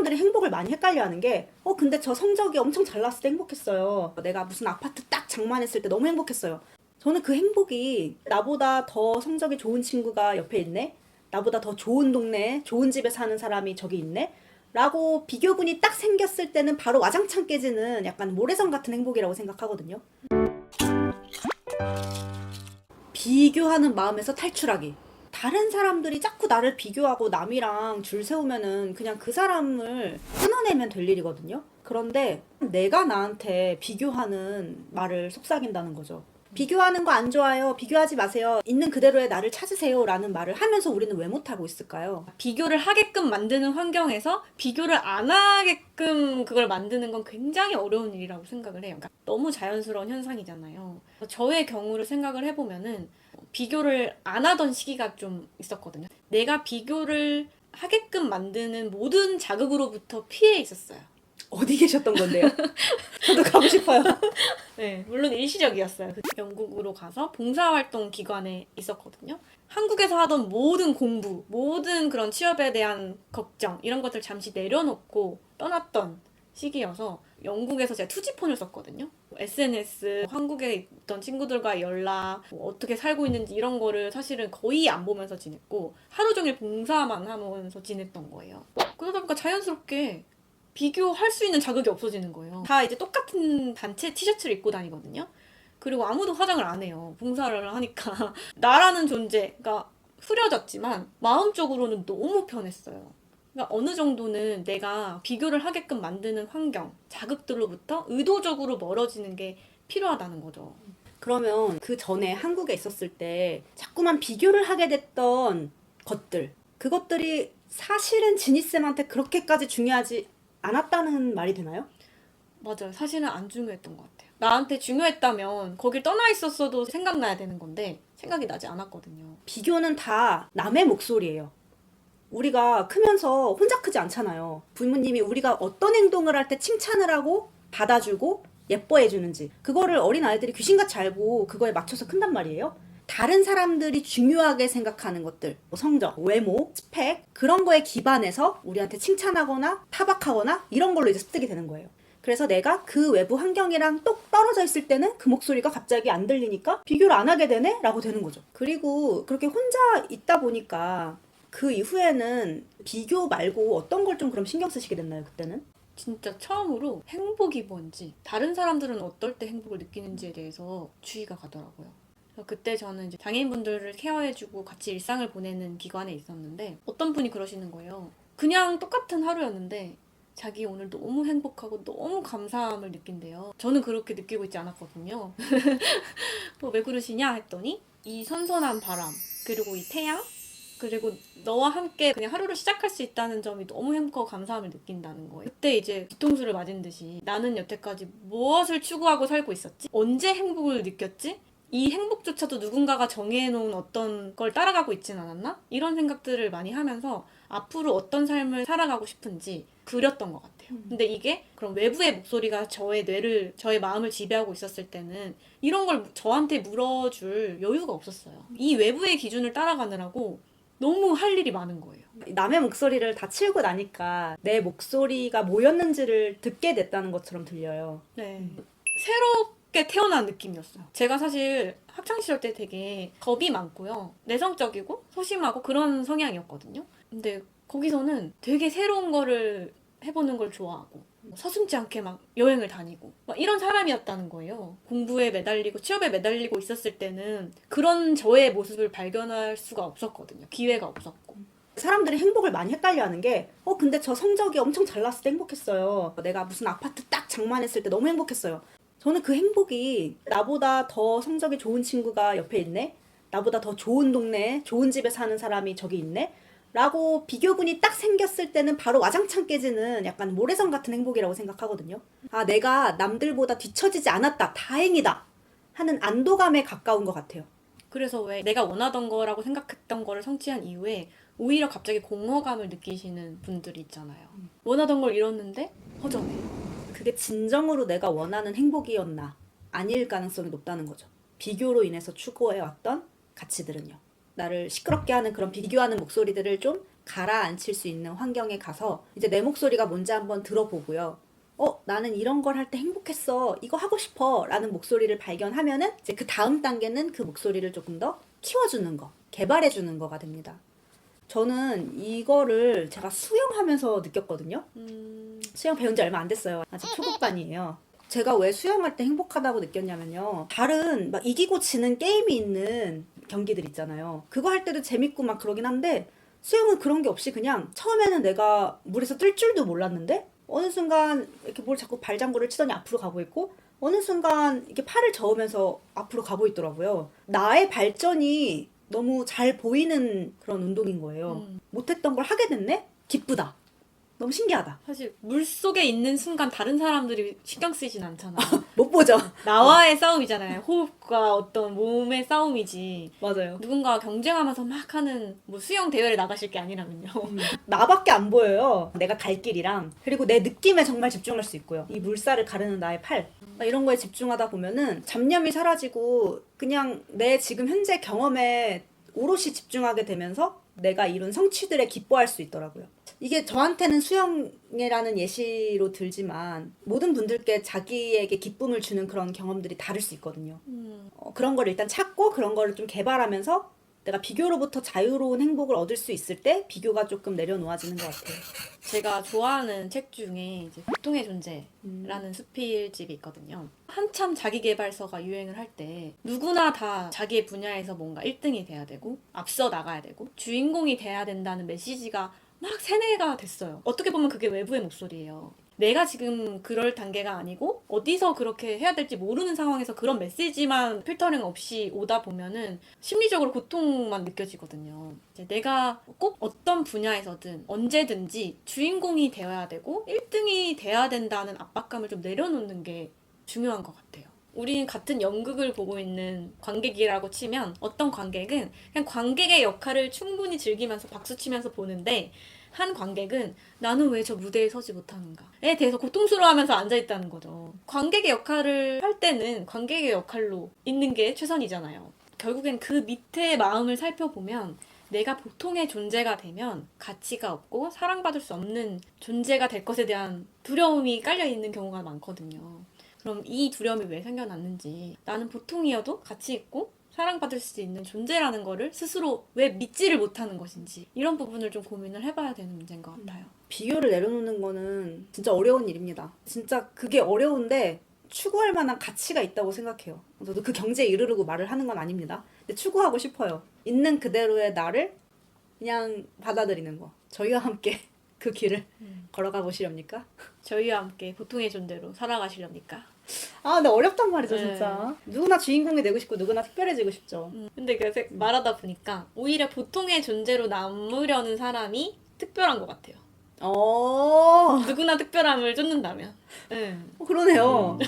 사람들이 행복을 많이 헷갈려 하는 게 근데 저 성적이 엄청 잘 나왔을 때 행복했어요. 내가 무슨 아파트 딱 장만했을 때 너무 행복했어요. 저는 그 행복이 나보다 더 성적이 좋은 친구가 옆에 있네? 나보다 더 좋은 동네에 좋은 집에 사는 사람이 저기 있네? 라고 비교군이 딱 생겼을 때는 바로 와장창 깨지는 약간 모래성 같은 행복이라고 생각하거든요. 비교하는 마음에서 탈출하기. 다른 사람들이 자꾸 나를 비교하고 남이랑 줄 세우면은 그냥 그 사람을 끊어내면 될 일이거든요. 그런데 내가 나한테 비교하는 말을 속삭인다는 거죠. 비교하는 거 안 좋아요. 비교하지 마세요. 있는 그대로의 나를 찾으세요. 라는 말을 하면서 우리는 왜 못하고 있을까요? 비교를 하게끔 만드는 환경에서 비교를 안 하게끔 그걸 만드는 건 굉장히 어려운 일이라고 생각을 해요. 그러니까 너무 자연스러운 현상이잖아요. 저의 경우를 생각을 해보면은 비교를 안 하던 시기가 좀 있었거든요. 내가 비교를 하게끔 만드는 모든 자극으로부터 피해 있었어요. 어디 계셨던 건데요? 저도 가고 싶어요. 네, 물론 일시적이었어요. 영국으로 가서 봉사활동 기관에 있었거든요. 한국에서 하던 모든 공부, 모든 그런 취업에 대한 걱정, 이런 것들 잠시 내려놓고 떠났던 시기여서 영국에서 제가 투지폰을 썼거든요. SNS, 한국에 있던 친구들과 연락, 어떻게 살고 있는지 이런 거를 사실은 거의 안 보면서 지냈고 하루 종일 봉사만 하면서 지냈던 거예요. 그러다 보니까 자연스럽게 비교할 수 있는 자극이 없어지는 거예요. 다 이제 똑같은 단체 티셔츠를 입고 다니거든요. 그리고 아무도 화장을 안 해요. 봉사를 하니까. 나라는 존재가 흐려졌지만 마음적으로는 너무 편했어요. 그러니까 어느 정도는 내가 비교를 하게끔 만드는 환경, 자극들로부터 의도적으로 멀어지는 게 필요하다는 거죠. 그러면 그 전에 한국에 있었을 때 자꾸만 비교를 하게 됐던 것들, 그것들이 사실은 지니쌤한테 그렇게까지 중요하지 않았다는 말이 되나요? 맞아요. 사실은 안 중요했던 것 같아요. 나한테 중요했다면 거길 떠나 있었어도 생각나야 되는 건데 생각이 나지 않았거든요. 비교는 다 남의 목소리예요. 우리가 크면서 혼자 크지 않잖아요. 부모님이 우리가 어떤 행동을 할 때 칭찬을 하고 받아주고 예뻐해 주는지 그거를 어린아이들이 귀신같이 알고 그거에 맞춰서 큰단 말이에요. 다른 사람들이 중요하게 생각하는 것들, 뭐 성적, 외모, 스펙 그런 거에 기반해서 우리한테 칭찬하거나 타박하거나 이런 걸로 이제 습득이 되는 거예요. 그래서 내가 그 외부 환경이랑 똑 떨어져 있을 때는 그 목소리가 갑자기 안 들리니까 비교를 안 하게 되네? 라고 되는 거죠. 그리고 그렇게 혼자 있다 보니까 그 이후에는 비교 말고 어떤 걸 좀 그럼 신경 쓰시게 됐나요, 그때는? 진짜 처음으로 행복이 뭔지, 다른 사람들은 어떨 때 행복을 느끼는지에 대해서 주의가 가더라고요. 그래서 그때 저는 이제 장애인분들을 케어해주고 같이 일상을 보내는 기관에 있었는데 어떤 분이 그러시는 거예요. 그냥 똑같은 하루였는데 자기 오늘 너무 행복하고 너무 감사함을 느낀대요. 저는 그렇게 느끼고 있지 않았거든요. 왜 그러시냐 했더니 이 선선한 바람, 그리고 이 태양, 그리고 너와 함께 그냥 하루를 시작할 수 있다는 점이 너무 행복하고 감사함을 느낀다는 거예요. 그때 이제 뒤통수를 맞은 듯이 나는 여태까지 무엇을 추구하고 살고 있었지? 언제 행복을 느꼈지? 이 행복조차도 누군가가 정해놓은 어떤 걸 따라가고 있진 않았나? 이런 생각들을 많이 하면서 앞으로 어떤 삶을 살아가고 싶은지 그렸던 것 같아요. 근데 이게 그럼 외부의 목소리가 저의 뇌를, 저의 마음을 지배하고 있었을 때는 이런 걸 저한테 물어줄 여유가 없었어요. 이 외부의 기준을 따라가느라고 너무 할 일이 많은 거예요. 남의 목소리를 다 치우고 나니까 내 목소리가 뭐였는지를 듣게 됐다는 것처럼 들려요. 네. 새롭게 태어난 느낌이었어요. 제가 사실 학창시절 때 되게 겁이 많고요. 내성적이고 소심하고 그런 성향이었거든요. 근데 거기서는 되게 새로운 거를 해보는 걸 좋아하고 서슴지 않게 막 여행을 다니고 막 이런 사람이었다는 거예요. 공부에 매달리고 취업에 매달리고 있었을 때는 그런 저의 모습을 발견할 수가 없었거든요. 기회가 없었고. 사람들이 행복을 많이 헷갈려 하는 게 근데 저 성적이 엄청 잘 나왔을 때 행복했어요. 내가 무슨 아파트 딱 장만했을 때 너무 행복했어요. 저는 그 행복이 나보다 더 성적이 좋은 친구가 옆에 있네? 나보다 더 좋은 동네에 좋은 집에 사는 사람이 저기 있네? 라고 비교군이 딱 생겼을 때는 바로 와장창 깨지는 약간 모래성 같은 행복이라고 생각하거든요. 아, 내가 남들보다 뒤처지지 않았다. 다행이다. 하는 안도감에 가까운 것 같아요. 그래서 왜 내가 원하던 거라고 생각했던 거를 성취한 이후에 오히려 갑자기 공허감을 느끼시는 분들이 있잖아요. 원하던 걸 이뤘는데 허전해. 그게 진정으로 내가 원하는 행복이었나? 아닐 가능성이 높다는 거죠. 비교로 인해서 추구해왔던 가치들은요. 나를 시끄럽게 하는 그런 비교하는 목소리들을 좀 가라앉힐 수 있는 환경에 가서 이제 내 목소리가 뭔지 한번 들어보고요. 나는 이런 걸 할 때 행복했어. 이거 하고 싶어. 라는 목소리를 발견하면은 이제 그 다음 단계는 그 목소리를 조금 더 키워주는 거, 개발해주는 거가 됩니다. 저는 이거를 제가 수영하면서 느꼈거든요. 수영 배운 지 얼마 안 됐어요. 아직 초급반이에요. 제가 왜 수영할 때 행복하다고 느꼈냐면요. 다른 막 이기고 지는 게임이 있는 경기들 있잖아요. 그거 할 때도 재밌고 막 그러긴 한데 수영은 그런 게 없이 그냥 처음에는 내가 물에서 뜰 줄도 몰랐는데 어느 순간 이렇게 뭘 자꾸 발장구를 치더니 앞으로 가고 있고 어느 순간 이렇게 팔을 저으면서 앞으로 가고 있더라고요. 나의 발전이 너무 잘 보이는 그런 운동인 거예요. 못했던 걸 하게 됐네? 기쁘다. 너무 신기하다. 사실 물속에 있는 순간 다른 사람들이 신경 쓰이진 않잖아. 못 보죠? 나와의 싸움이잖아요. 호흡과 어떤 몸의 싸움이지. 맞아요. 누군가 경쟁하면서 막 하는 뭐 수영 대회를 나가실 게 아니라면요. 나밖에 안 보여요. 내가 갈 길이랑. 그리고 내 느낌에 정말 집중할 수 있고요. 이 물살을 가르는 나의 팔. 이런 거에 집중하다 보면은 잡념이 사라지고 그냥 내 지금 현재 경험에 오롯이 집중하게 되면서 내가 이룬 성취들에 기뻐할 수 있더라고요. 이게 저한테는 수영이라는 예시로 들지만 모든 분들께 자기에게 기쁨을 주는 그런 경험들이 다를 수 있거든요. 그런 걸 일단 찾고 그런 거를 좀 개발하면서 내가 비교로부터 자유로운 행복을 얻을 수 있을 때 비교가 조금 내려놓아지는 것 같아요. 제가 좋아하는 책 중에 이제 보통의 존재라는 수필집이 있거든요. 한참 자기계발서가 유행을 할 때 누구나 다 자기의 분야에서 뭔가 1등이 돼야 되고 앞서 나가야 되고 주인공이 돼야 된다는 메시지가 막 세뇌가 됐어요. 어떻게 보면 그게 외부의 목소리예요. 내가 지금 그럴 단계가 아니고 어디서 그렇게 해야 될지 모르는 상황에서 그런 메시지만 필터링 없이 오다 보면은 심리적으로 고통만 느껴지거든요. 이제 내가 꼭 어떤 분야에서든 언제든지 주인공이 되어야 되고 1등이 돼야 된다는 압박감을 좀 내려놓는 게 중요한 것 같아요. 우리는 같은 연극을 보고 있는 관객이라고 치면 어떤 관객은 그냥 관객의 역할을 충분히 즐기면서 박수치면서 보는데 한 관객은 나는 왜 저 무대에 서지 못하는가에 대해서 고통스러워하면서 앉아있다는 거죠. 관객의 역할을 할 때는 관객의 역할로 있는 게 최선이잖아요. 결국엔 그 밑에 마음을 살펴보면 내가 보통의 존재가 되면 가치가 없고 사랑받을 수 없는 존재가 될 것에 대한 두려움이 깔려있는 경우가 많거든요. 그럼 이 두려움이 왜 생겨났는지, 나는 보통이어도 가치 있고 사랑받을 수 있는 존재라는 거를 스스로 왜 믿지를 못하는 것인지, 이런 부분을 좀 고민을 해봐야 되는 문제인 것 같아요. 비교를 내려놓는 거는 진짜 어려운 일입니다. 진짜 그게 어려운데 추구할 만한 가치가 있다고 생각해요. 저도 그 경지에 이르르고 말을 하는 건 아닙니다. 근데 추구하고 싶어요. 있는 그대로의 나를 그냥 받아들이는 거. 저희와 함께 그 길을 걸어가 보시렵니까? 저희와 함께 보통의 존재로 살아가시렵니까? 근데 어렵단 말이죠, 네. 진짜. 누구나 주인공이 되고 싶고 누구나 특별해지고 싶죠. 근데 말하다 보니까 오히려 보통의 존재로 남으려는 사람이 특별한 것 같아요. 누구나 특별함을 쫓는다면. 그러네요.